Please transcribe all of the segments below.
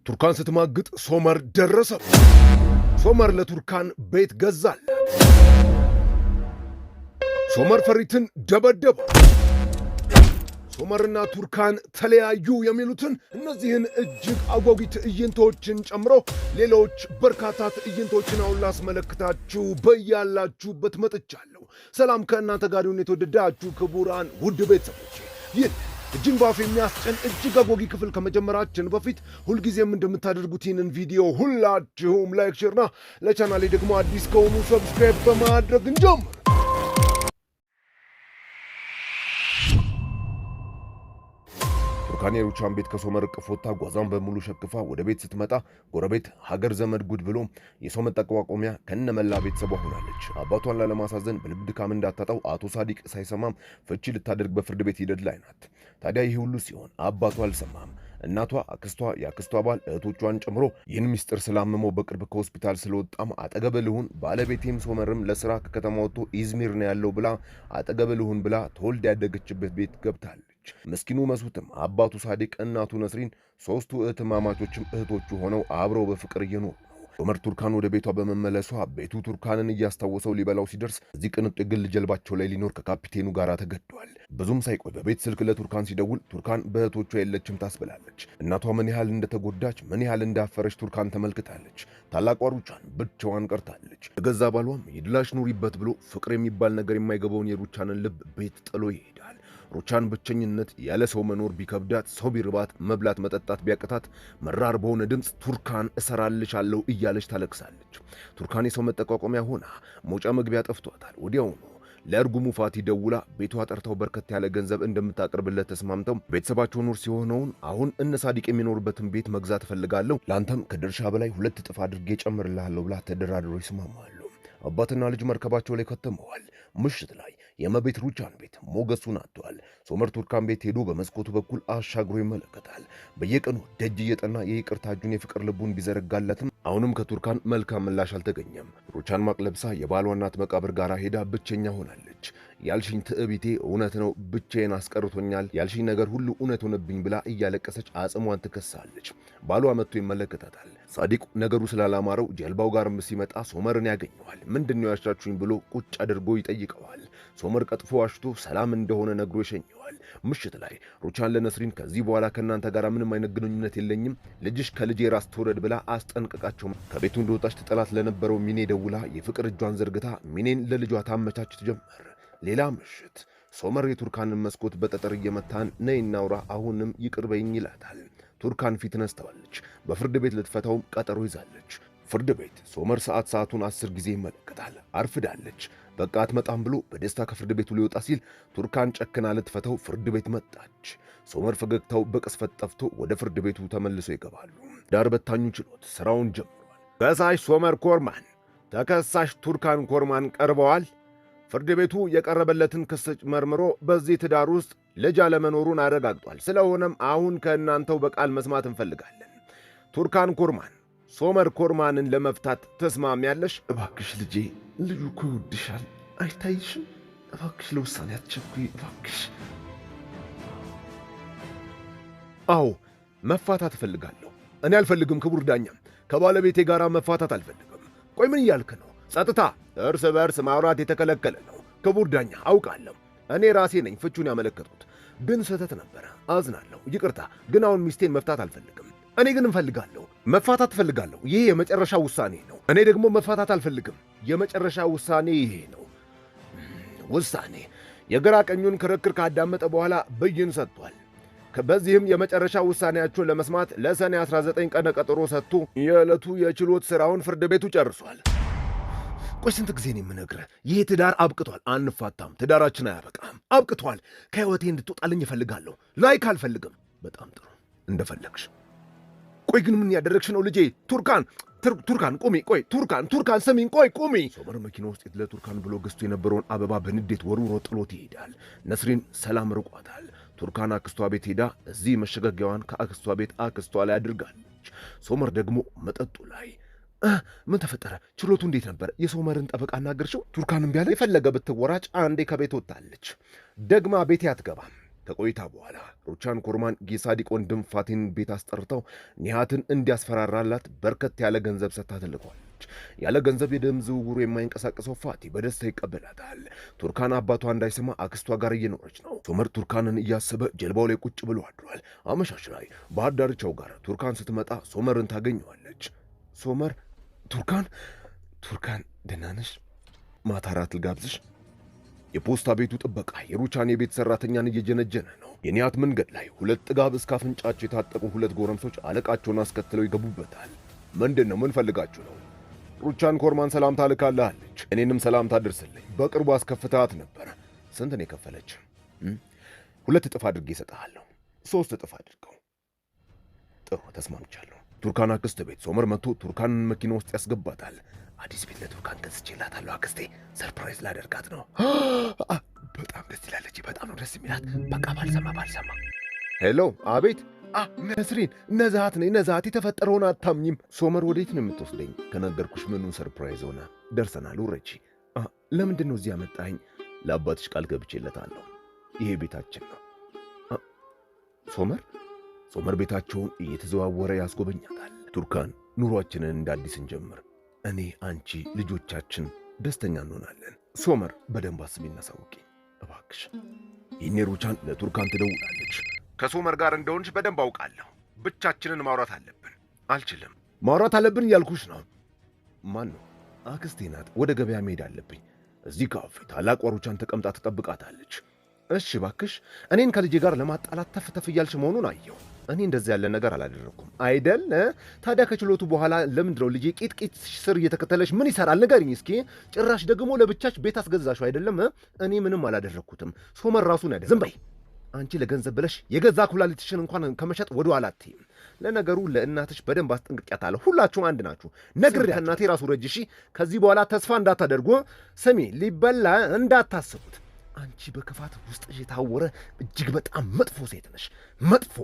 ቱርካን ስትማግጥ ሶመር ደረሰ። ሶመር ለቱርካን ቤት ገዛላት። ሶመር ፈሪትን ደበደበ። ሶመርና ቱርካን ተለያዩ የሚሉትን እነዚህን እጅግ አጓጊ ትዕይንቶችን ጨምሮ ሌሎች በርካታ ትዕይንቶችን አሁን ላስመለክታችሁ በያላችሁበት መጥቻለሁ። ሰላም ከእናንተ ጋር ይሁን። የተወደዳችሁ ክቡራን ውድ ቤተሰቦች፣ ይህ እጅግ ባፍ የሚያስጨን እጅግ አጓጊ ክፍል ከመጀመራችን በፊት ሁልጊዜም እንደምታደርጉት ይህንን ቪዲዮ ሁላችሁም ላይክ፣ ሼርና ለቻናሌ ደግሞ አዲስ ከሆኑ ሰብስክራይብ በማድረግ እንጀምር። ቱርካን የሩቻን ቤት ከሶመር እቅፍ ወጥታ ጓዛን በሙሉ ሸክፋ ወደ ቤት ስትመጣ ጎረቤት፣ ሀገር ዘመድ ጉድ ብሎ የሰው መጠቋቋሚያ ከነመላ ቤተሰቧ ሆናለች። አባቷን ላለማሳዘን በልብ ድካም እንዳታጣው አቶ ሳዲቅ ሳይሰማም ፍቺ ልታደርግ በፍርድ ቤት ሂደት ላይ ናት። ታዲያ ይህ ሁሉ ሲሆን አባቷ አልሰማም። እናቷ፣ አክስቷ፣ የአክስቷ ባል እህቶቿን ጨምሮ ይህን ምስጢር ስላመመው በቅርብ ከሆስፒታል ስለወጣም አጠገብ ልሁን፣ ባለቤቴም ሶመርም ለስራ ከከተማ ወጥቶ ኢዝሚር ነው ያለው ብላ አጠገብ ልሁን ብላ ተወልዳ ያደገችበት ቤት ገብታለች። ምስኪኑ መስዑትም አባቱ ሳዲቅ፣ እናቱ ነስሪን፣ ሶስቱ እህትማማቾችም እህቶቹ ሆነው አብረው በፍቅር እየኖሩ ነው። ሶመር ቱርካን ወደ ቤቷ በመመለሷ ቤቱ ቱርካንን እያስታወሰው ሊበላው ሲደርስ እዚህ ቅንጡ የግል ጀልባቸው ላይ ሊኖር ከካፒቴኑ ጋር ተገዷል። ብዙም ሳይቆይ በቤት ስልክ ለቱርካን ሲደውል ቱርካን በእህቶቿ የለችም ታስብላለች። እናቷ ምን ያህል እንደተጎዳች ምን ያህል እንዳፈረች ቱርካን ተመልክታለች። ታላቋ ሩቻን ብቻዋን ቀርታለች። የገዛ ባሏም ይድላሽ ኑሪበት ብሎ ፍቅር የሚባል ነገር የማይገባውን የሩቻንን ልብ ቤት ጥሎ ይሄዳል። ሩቻን ብቸኝነት ያለ ሰው መኖር ቢከብዳት፣ ሰው ቢርባት፣ መብላት መጠጣት ቢያቅታት መራር በሆነ ድምፅ ቱርካን እሰራልሻለሁ እያለች ታለቅሳለች። ቱርካን የሰው መጠቋቋሚያ ሆና መውጫ መግቢያ ጠፍቷታል። ወዲያውኑ ለእርጉሙ ፋቲ ደውላ ቤቷ ጠርተው በርከት ያለ ገንዘብ እንደምታቀርብለት ተስማምተው ቤተሰባቸው ኑር ሲሆነውን አሁን እነ ሳዲቅ የሚኖርበትን ቤት መግዛት እፈልጋለሁ፣ ላንተም ከድርሻ በላይ 2 እጥፍ አድርጌ ጨምርልሃለሁ ብላ ተደራድረው ይስማማሉ። አባትና ልጅ መርከባቸው ላይ ከተመዋል። ምሽት ላይ የመቤት ሩቻን ቤት ሞገሱን አጥቷል። ሶመር ቱርካን ቤት ሄዶ በመስኮቱ በኩል አሻግሮ ይመለከታል። በየቀኑ ደጅ እየጠና የይቅርታ እጁን የፍቅር ልቡን ቢዘረጋለትም አሁንም ከቱርካን መልካም ምላሽ አልተገኘም። ሩቻን ማቅ ለብሳ የባሏ እናት መቃብር ጋር ሄዳ ብቸኛ ሆናለች። ያልሽኝ ትዕቢቴ እውነት ነው፣ ብቻዬን አስቀርቶኛል፣ ያልሽኝ ነገር ሁሉ እውነት ሆነብኝ ብላ እያለቀሰች አጽሟን ትከሳለች። ባሏ መጥቶ ይመለከታታል። ሳዲቅ ነገሩ ስላላማረው ጀልባው ጋርም ሲመጣ ሶመርን ያገኘዋል። ምንድነው ያሻችሁኝ ብሎ ቁጭ አድርጎ ይጠይቀዋል። ሶመር ቀጥፎ ዋሽቶ ሰላም እንደሆነ ነግሮ ይሸኘዋል። ምሽት ላይ ሩቻን ለነስሪን ከዚህ በኋላ ከእናንተ ጋር ምንም አይነት ግንኙነት የለኝም፣ ልጅሽ ከልጄ ራስ ትውረድ ብላ አስጠንቅቃቸው ከቤቱ እንደወጣች ትጠላት ለነበረው ሚኔ ደውላ የፍቅር እጇን ዘርግታ ሚኔን ለልጇ ታመቻች ጀመር። ሌላ ምሽት ሶመር የቱርካንን መስኮት በጠጠር እየመታን ነይ እናውራ፣ አሁንም ይቅር በይኝ ይላታል። ቱርካን ፊት ነስተዋለች። በፍርድ ቤት ልትፈታውም ቀጠሮ ይዛለች። ፍርድ ቤት ሶመር ሰዓቱን 10 ጊዜ ይመለከታል። አርፍዳለች። በቃ አትመጣም ብሎ በደስታ ከፍርድ ቤቱ ሊወጣ ሲል ቱርካን ጨክና ልትፈታው ፍርድ ቤት መጣች። ሶመር ፈገግታው በቅስፈት ጠፍቶ ወደ ፍርድ ቤቱ ተመልሶ ይገባሉ። ዳር በታኙ ችሎት ስራውን ጀምሯል። ከሳሽ ሶመር ኮርማን፣ ተከሳሽ ቱርካን ኮርማን ቀርበዋል። ፍርድ ቤቱ የቀረበለትን ክስ መርምሮ በዚህ ትዳር ውስጥ ልጅ አለመኖሩን አረጋግጧል። ስለሆነም አሁን ከእናንተው በቃል መስማት እንፈልጋለን። ቱርካን ኮርማን ሶመር ኮርማንን ለመፍታት ተስማሚያለሽ? እባክሽ ልጄ፣ ልጁ እኮ ይወድሻል፣ አይታይሽም? እባክሽ ለውሳኔ አትቸኩይ እባክሽ። አዎ መፋታት እፈልጋለሁ። እኔ አልፈልግም ክቡር ዳኛም፣ ከባለቤቴ ጋር መፋታት አልፈልግም። ቆይ ምን እያልክ ነው? ጸጥታ! እርስ በርስ ማውራት የተከለከለ ነው። ክቡር ዳኛ አውቃለሁ፣ እኔ ራሴ ነኝ ፍቹን ያመለከቱት፣ ግን ስህተት ነበረ። አዝናለሁ፣ ይቅርታ። ግን አሁን ሚስቴን መፍታት አልፈልግም። እኔ ግን እንፈልጋለሁ፣ መፋታት እፈልጋለሁ። ይሄ የመጨረሻ ውሳኔ ነው። እኔ ደግሞ መፋታት አልፈልግም። የመጨረሻ ውሳኔ ይሄ ነው። ውሳኔ የግራ ቀኙን ክርክር ካዳመጠ በኋላ ብይን ሰጥቷል። በዚህም የመጨረሻ ውሳኔያቸውን ለመስማት ለሰኔ 19 ቀነ ቀጠሮ ሰጥቶ የዕለቱ የችሎት ሥራውን ፍርድ ቤቱ ጨርሷል። ቆይ ስንት ጊዜ ነው የምነግርህ? ይሄ ትዳር አብቅቷል። አንፋታም። ትዳራችን አያበቃም፣ አብቅቷል። ከሕይወቴ እንድትወጣልኝ እፈልጋለሁ። ላይክ አልፈልግም። በጣም ጥሩ፣ እንደፈለግሽ። ቆይ ግን ምን ያደረግሽ ነው ልጄ? ቱርካን ቁሚ! ቆይ ቱርካን ስሚኝ! ቆይ ቁሚ! ሶመር መኪና ውስጥ ለቱርካን ብሎ ገዝቶ የነበረውን አበባ በንዴት ወርውሮ ጥሎት ይሄዳል። ነስሪን ሰላም ርቋታል። ቱርካን አክስቷ ቤት ሄዳ እዚህ መሸጋጊያዋን ከአክስቷ ቤት አክስቷ ላይ አድርጋለች። ሶመር ደግሞ መጠጡ ላይ ምን ተፈጠረ? ችሎቱ እንዴት ነበር? የሶመርን ጠበቃ አናገርሽው? ቱርካን እምቢ አለች። የፈለገ ብትወራጭ አንዴ ከቤት ወጣለች። ደግማ ቤቴ አትገባም። ከቆይታ በኋላ ሩቻን ኮርማን የሳዲቅ ወንድም ፋቲን ቤት አስጠርተው ኒሃትን እንዲያስፈራራላት በርከት ያለ ገንዘብ ሰጥታ ትልከዋለች። ያለ ገንዘብ የደም ዝውውሩ የማይንቀሳቀሰው ፋቲ በደስታ ይቀበላታል። ቱርካን አባቷ እንዳይሰማ አክስቷ ጋር እየኖረች ነው። ሶመር ቱርካንን እያሰበ ጀልባው ላይ ቁጭ ብሎ አድሯል። አመሻሽ ላይ ባህር ዳርቻው ጋር ቱርካን ስትመጣ ሶመርን ታገኘዋለች። ሶመር ቱርካን ደህና ነሽ? ማታ እራት ልጋብዝሽ? የፖስታ ቤቱ ጥበቃ የሩቻን የቤት ሰራተኛን እየጀነጀነ ነው። የኒያት መንገድ ላይ ሁለት ጥጋብ እስከ አፍንጫቸው የታጠቁ ሁለት ጎረምሶች አለቃቸውን አስከትለው ይገቡበታል። ምንድን ነው? ምን ፈልጋችሁ ነው? ሩቻን ኮርማን ሰላምታ ልካለች። እኔንም ሰላምታ አድርስልኝ። በቅርቡ አስከፍታት ነበር። ስንት ነው የከፈለች? 2 እጥፍ አድርጌ እሰጥሃለሁ። 3 እጥፍ አድርገው። ጥሩ ተስማምቻለሁ። ቱርካን አክስት ቤት ሶመር መጥቶ ቱርካንን መኪና ውስጥ ያስገባታል። አዲስ ቤት ለቱርካን ገዝቼላታለሁ አክስቴ፣ ሰርፕራይዝ ላደርጋት ነው። በጣም ደስ ይላለች። በጣም ነው ደስ የሚላት። በቃ ባልሰማ። ሄሎ፣ አቤት። ነስሪን፣ ነዛት ነኝ። ነዛት፣ የተፈጠረውን አታምኝም። ሶመር ወዴት ነው የምትወስደኝ? ከነገርኩሽ ምኑን ሰርፕራይዝ ሆነ? ደርሰናል። ውረቺ። ለምንድን ነው እዚህ ያመጣኸኝ? ለአባትሽ ቃል ገብቼለታለሁ። ይሄ ቤታችን ነው። ሶመር ቤታቸውን እየተዘዋወረ ያስጎበኛታል። ቱርካን፣ ኑሯችንን እንደ አዲስ እንጀምር። እኔ፣ አንቺ፣ ልጆቻችን ደስተኛ እንሆናለን። ሶመር፣ በደንብ አስቢና አሳውቂኝ እባክሽ። ይህኔ ሩቻን ለቱርካን ትደውላለች። ከሶመር ጋር እንደሆንሽ በደንብ አውቃለሁ። ብቻችንን ማውራት አለብን። አልችልም። ማውራት አለብን እያልኩሽ ነው። ማን ነው? አክስቴ ናት። ወደ ገበያ መሄድ አለብኝ። እዚህ ካፌ ታላቋ ሩቻን ተቀምጣ ትጠብቃታለች። እሺ እባክሽ፣ እኔን ከልጄ ጋር ለማጣላት ተፍ እያልሽ መሆኑን አየሁ። እኔ እንደዚህ ያለ ነገር አላደረኩም አይደል? ታዲያ ከችሎቱ በኋላ ለምንድነው ልጄ ቂጥ ስር እየተከተለሽ ምን ይሰራል? ንገሪኝ እስኪ። ጭራሽ ደግሞ ለብቻች ቤት አስገዛሽው አይደለም? እኔ ምንም አላደረኩትም። ሶመር ራሱን ያደ። ዝም በይ አንቺ። ለገንዘብ ብለሽ የገዛ ኩላሊትሽን እንኳን ከመሸጥ ወደ ኋላ አትይም። ለነገሩ ለእናትሽ በደንብ አስጠንቅቄያታለሁ። ሁላችሁም አንድ ናችሁ። ነግሬ ከእናቴ ራሱ ረጅ። እሺ፣ ከዚህ በኋላ ተስፋ እንዳታደርጉ። ስሚ፣ ሊበላ እንዳታስቡት። አንቺ በክፋት ውስጥሽ የታወረ እጅግ በጣም መጥፎ ሴት ነሽ። መጥፎ።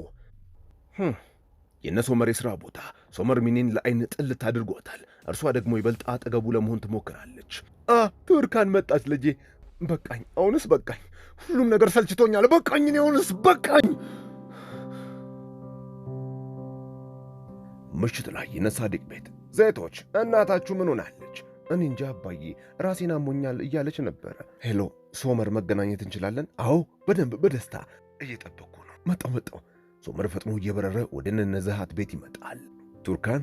የነ ሶመር የሥራ ቦታ ሶመር ሚኒን ለአይን ጥልት አድርጎታል። እርሷ ደግሞ ይበልጥ አጠገቡ ለመሆን ትሞክራለች። ቱርካን መጣች። ልጄ፣ በቃኝ። አሁንስ በቃኝ። ሁሉም ነገር ሰልችቶኛል። በቃኝ። አሁንስ በቃኝ። ምሽት ላይ የነሳዲቅ ቤት ዜቶች፣ እናታችሁ ምን ሆናለች? እኔ እንጃ አባዬ፣ ራሴን አሞኛል እያለች ነበረ። ሄሎ ሶመር፣ መገናኘት እንችላለን? አዎ በደንብ በደስታ እየጠበቅኩ ነው። መጣው። ሶመር ፈጥኖ እየበረረ ወደ ነዛሃት ቤት ይመጣል። ቱርካን፣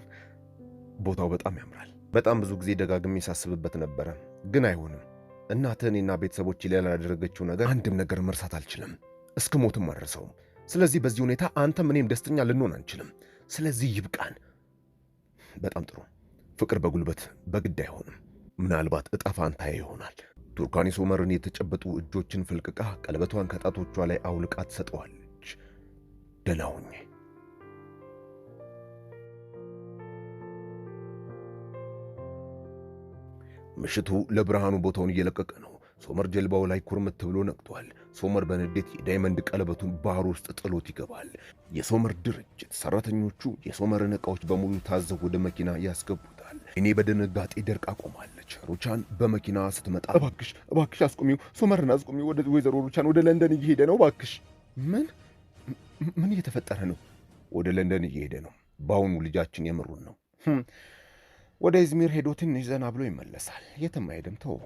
ቦታው በጣም ያምራል። በጣም ብዙ ጊዜ ደጋግሜ ሳስብበት ነበረ፣ ግን አይሆንም። እናትህ እኔና ቤተሰቦቼ ላይ ላደረገችው ነገር አንድም ነገር መርሳት አልችልም። እስከ ሞትም አልረሳውም። ስለዚህ በዚህ ሁኔታ አንተም እኔም ደስተኛ ልንሆን አንችልም። ስለዚህ ይብቃን። በጣም ጥሩ። ፍቅር በጉልበት በግድ አይሆንም። ምናልባት ዕጣ ፋንታዬ ይሆናል። ቱርካን የሶመርን የተጨበጡ እጆችን ፍልቅቃ ቀለበቷን ከጣቶቿ ላይ አውልቃ ትሰጠዋለች። ደህና ሁኚ። ምሽቱ ለብርሃኑ ቦታውን እየለቀቀ ነው። ሶመር ጀልባው ላይ ኩርምት ብሎ ነቅቷል። ሶመር በንዴት የዳይመንድ ቀለበቱን ባህር ውስጥ ጥሎት ይገባል። የሶመር ድርጅት ሰራተኞቹ የሶመርን ዕቃዎች በሙሉ ታዘው ወደ መኪና ያስገቡታል። እኔ በድንጋጤ ደርቃ ቆማለች። ሩቻን በመኪና ስትመጣ እባክሽ አስቁሚው፣ ሶመርን አስቁሚው፣ ወደ ወይዘሮ ሩቻን ወደ ለንደን እየሄደ ነው፣ እባክሽ። ምን እየተፈጠረ ነው? ወደ ለንደን እየሄደ ነው። በአሁኑ ልጃችን የምሩን ነው። ወደ ኢዝሚር ሄዶ ትንሽ ዘና ብሎ ይመለሳል። የትም አይሄድም፣ ተው።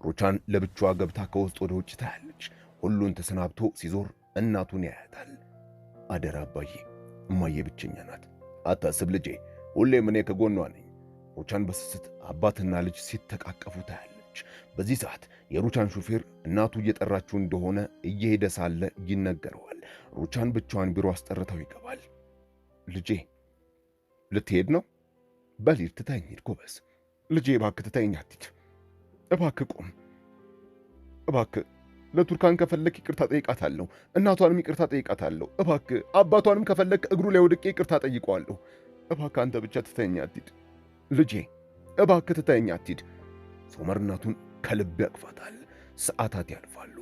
ሩቻን ለብቻዋ ገብታ ከውስጥ ወደ ውጭ ታያለች። ሁሉን ተሰናብቶ ሲዞር እናቱን ያያታል። አደራ አባዬ፣ እማዬ ብቸኛ ናት። አታስብ ልጄ፣ ሁሌም እኔ ከጎኗ ነኝ። ሩቻን በስስት አባትና ልጅ ሲተቃቀፉ ታያለች። በዚህ ሰዓት የሩቻን ሹፌር እናቱ እየጠራችው እንደሆነ እየሄደ ሳለ ይነገረዋል። ሩቻን ብቻዋን ቢሮ አስጠርተው ይገባል። ልጄ ልትሄድ ነው? በሊድ ትተኝ ሂድ ጎበዝ። ልጄ እባክህ ትተኝ አትሂድ። እባክህ ቁም። እባክህ ለቱርካን ከፈለክ ይቅርታ ጠይቃታለሁ። እናቷንም ይቅርታ ጠይቃታለሁ። እባክህ አባቷንም ከፈለክ እግሩ ላይ ወድቄ ይቅርታ ጠይቀዋለሁ። እባክህ አንተ ብቻ ትተኝ አትሂድ። ልጄ እባክህ ትተኝ አትሂድ። ሶመር እናቱን ከልብ ያቅፋታል። ሰዓታት ያልፋሉ።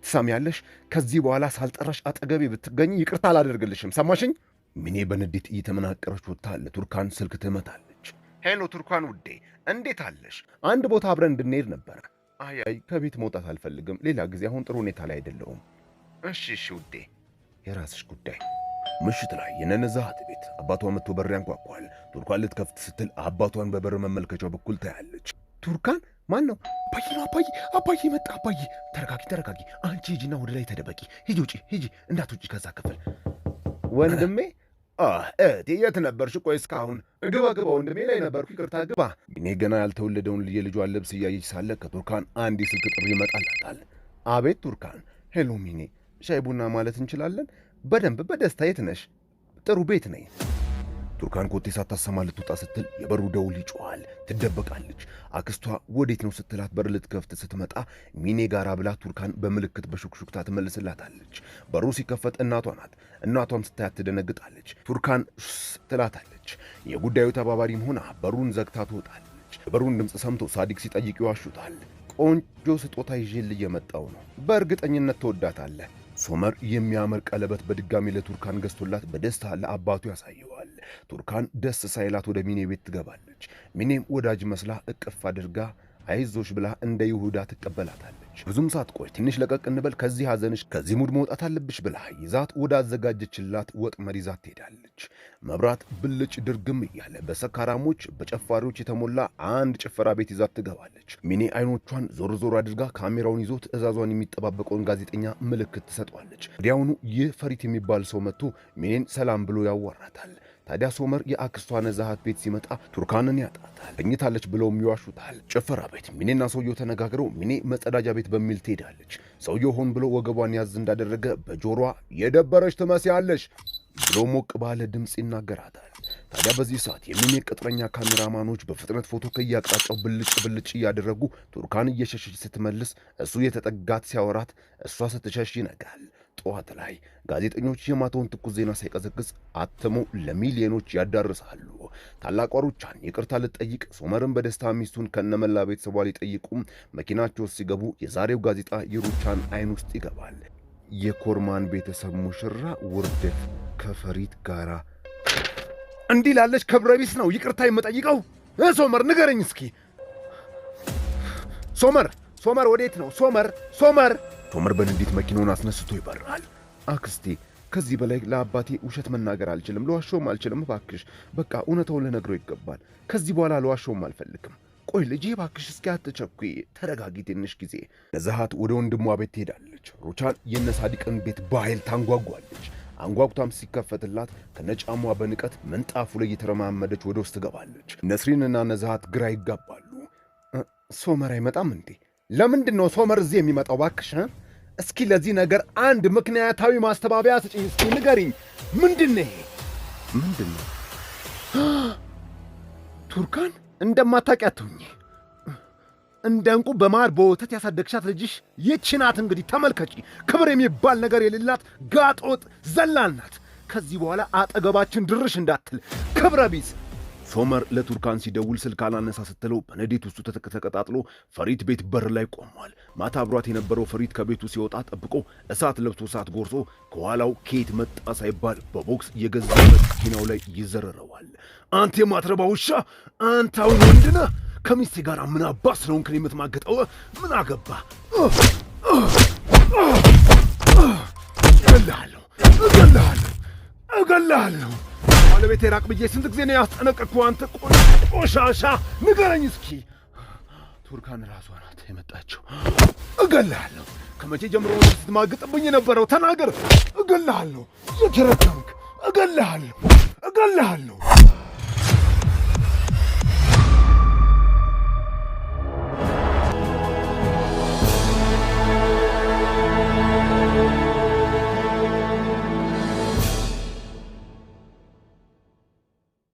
ትሰሚያለሽ? ከዚህ በኋላ ሳልጠራሽ አጠገቤ ብትገኝ ይቅርታ አላደርግልሽም። ሰማሽኝ? ሚኔ በንዴት እየተመናቀረች ወጥታ ለቱርካን ስልክ ትመታለች። ሄሎ ቱርካን ውዴ፣ እንዴት አለሽ? አንድ ቦታ አብረን እንድንሄድ ነበረ። አይ ከቤት መውጣት አልፈልግም። ሌላ ጊዜ፣ አሁን ጥሩ ሁኔታ ላይ አይደለሁም። እሺ ውዴ፣ የራስሽ ጉዳይ። ምሽት ላይ የነነዛሃት ቤት አባቷ መጥቶ በር ያንኳኳል። ቱርካን ልትከፍት ስትል አባቷን በበር መመልከቻው በኩል ታያለች። ቱርካን ማን ነው? አባዬ ነው አባዬ መጣ። አባዬ ተረጋጊ። አንቺ ሂጂና ወደ ላይ ተደበቂ። ሂጂ እንዳትውጪ ከዛ ክፍል። ወንድሜ እህቴ የት ነበርሽ? ቆይ እስካሁን። ግባ ወንድሜ ላይ ነበርኩ፣ ይቅርታ ግባ። እኔ ገና ያልተወለደውን የልጇን ልብስ እያየች ሳለ ከቱርካን አንድ የስልክ ጥሪ ይመጣላታል። አቤት ቱርካን። ሄሎ ሚኔ፣ ሻይ ቡና ማለት እንችላለን? በደንብ በደስታ። የት ነሽ? ጥሩ ቤት ነኝ። ቱርካን ኮቴ ሳታሰማ ልትወጣ ስትል የበሩ ደውል ይጮኻል። ትደበቃለች። አክስቷ ወዴት ነው ስትላት በር ልትከፍት ስትመጣ ሚኔ ጋራ ብላ ቱርካን በምልክት በሹክሹክታ ትመልስላታለች። በሩ ሲከፈት እናቷ ናት። እናቷም ስታያት ትደነግጣለች። ቱርካን ትላታለች። የጉዳዩ ተባባሪም ሆና በሩን ዘግታ ትወጣለች። የበሩን ድምፅ ሰምቶ ሳዲቅ ሲጠይቅ ይዋሹታል። ቆንጆ ስጦታ ይዤልህ እየመጣሁ ነው። በእርግጠኝነት ትወዳታለህ። ሶመር የሚያምር ቀለበት በድጋሚ ለቱርካን ገዝቶላት በደስታ ለአባቱ ያሳየዋል። ቱርካን ደስ ሳይላት ወደ ሚኔ ቤት ትገባለች። ሚኔም ወዳጅ መስላ እቅፍ አድርጋ አይዞሽ ብላ እንደ ይሁዳ ትቀበላታለች። ብዙም ሳትቆይ ትንሽ ለቀቅ እንበል ከዚህ ሐዘንሽ ከዚህ ሙድ መውጣት አለብሽ ብላ ይዛት ወደ አዘጋጀችላት ወጥመድ ይዛት ትሄዳለች። መብራት ብልጭ ድርግም እያለ በሰካራሞች በጨፋሪዎች የተሞላ አንድ ጭፈራ ቤት ይዛት ትገባለች። ሚኔ አይኖቿን ዞር አድርጋ ካሜራውን ይዞ ትዕዛዟን የሚጠባበቀውን ጋዜጠኛ ምልክት ትሰጧለች። ወዲያውኑ ይህ ፈሪት የሚባል ሰው መጥቶ ሚኔን ሰላም ብሎ ያዋራታል። ታዲያ ሶመር የአክስቷ ነዛሃት ቤት ሲመጣ ቱርካንን ያጣታል። ተኝታለች ብለውም ይዋሹታል። ጭፈራ ቤት ሚኔና ሰውየው ተነጋግረው ሚኔ መጸዳጃ ቤት በሚል ትሄዳለች። ሰውየው ሆን ብሎ ወገቧን ያዝ እንዳደረገ በጆሯ የደበረች ትመስያለሽ ብሎ ሞቅ ባለ ድምፅ ይናገራታል። ታዲያ በዚህ ሰዓት የሚኔ ቅጥረኛ ካሜራማኖች በፍጥነት ፎቶ ከያቅጣጫው ብልጭ እያደረጉ ቱርካን እየሸሸች ስትመልስ እሱ የተጠጋት ሲያወራት እሷ ስትሸሽ ይነጋል። ጠዋት ላይ ጋዜጠኞች የማታውን ትኩስ ዜና ሳይቀዘቅዝ አትመው ለሚሊዮኖች ያዳርሳሉ። ታላቋ ሩቻን ይቅርታ ልትጠይቅ ሶመርን በደስታ ሚስቱን ከነመላ ቤተሰቧ ሊጠይቁም መኪናቸው ሲገቡ የዛሬው ጋዜጣ የሩቻን አይን ውስጥ ይገባል። የኮርማን ቤተሰብ ሙሽራ ውርደት ከፈሪት ጋራ እንዲህ ላለች ክብረ ቢስ ነው ይቅርታ የምጠይቀው? ሶመር ንገረኝ እስኪ። ሶመር ወዴት ነው? ሶመር በንዴት መኪናውን አስነስቶ ይበራል። አክስቴ ከዚህ በላይ ለአባቴ ውሸት መናገር አልችልም፣ ለዋሸውም አልችልም። እባክሽ በቃ እውነታውን ልነግረው ይገባል። ከዚህ በኋላ ለዋሸውም አልፈልግም። ቆይ ልጄ እባክሽ እስኪ አትቸኩይ፣ ተረጋጊ ትንሽ ጊዜ። ነዛሃት ወደ ወንድሟ ቤት ትሄዳለች። ሩቻን የነሳዲቅን ቤት በኃይል ታንጓጓለች። አንጓጉታም ሲከፈትላት ከነጫሟ በንቀት ምንጣፉ ላይ እየተረማመደች ወደ ውስጥ ትገባለች። ነስሪንና ነዛሃት ግራ ይጋባሉ። ሶመር አይመጣም እንዴ? ለምንድን ነው ሶመር እዚህ የሚመጣው? እባክሽ እስኪ ለዚህ ነገር አንድ ምክንያታዊ ማስተባበያ ስጪኝ። እስኪ ንገሪኝ። ምንድን ነው ይሄ? ምንድን ነው? ቱርካን እንደማታውቂያት ትሁኚ። እንደ ዕንቁ በማር በወተት ያሳደግሻት ልጅሽ ይህች ናት። እንግዲህ ተመልከጪ። ክብር የሚባል ነገር የሌላት ጋጦጥ ዘላን ናት። ከዚህ በኋላ አጠገባችን ድርሽ እንዳትል ክብረ ቢስ። ሶመር ለቱርካን ሲደውል ስልክ አላነሳ ስትለው በንዴት ውስጡ ተቀጣጥሎ ፈሪት ቤት በር ላይ ቆሟል። ማታ አብሯት የነበረው ፈሪት ከቤቱ ሲወጣ ጠብቆ እሳት ለብሶ እሳት ጎርሶ ከኋላው ኬት መጣ ሳይባል በቦክስ የገዛ መኪናው ላይ ይዘረረዋል። አንተ የማትረባ ውሻ! አንተ አሁን ወንድ ነህ? ከሚስቴ ጋር ምን አባ ስለሆንክ ነው የምትማገጠው? ምን አገባ? እገልሃለሁ። ባለቤቴ ራቅ ብዬ ስንት ጊዜ ነው ያስጠነቀቅኩህ? አንተ ቆሻሻ! ንገረኝ እስኪ። ቱርካን ራሷ ናት የመጣችው። እገልሃለሁ። ከመቼ ጀምሮ ስትማግጥብኝ የነበረው? ተናገር። እገልሃለሁ። የተረገምክ! እገልሃለሁ።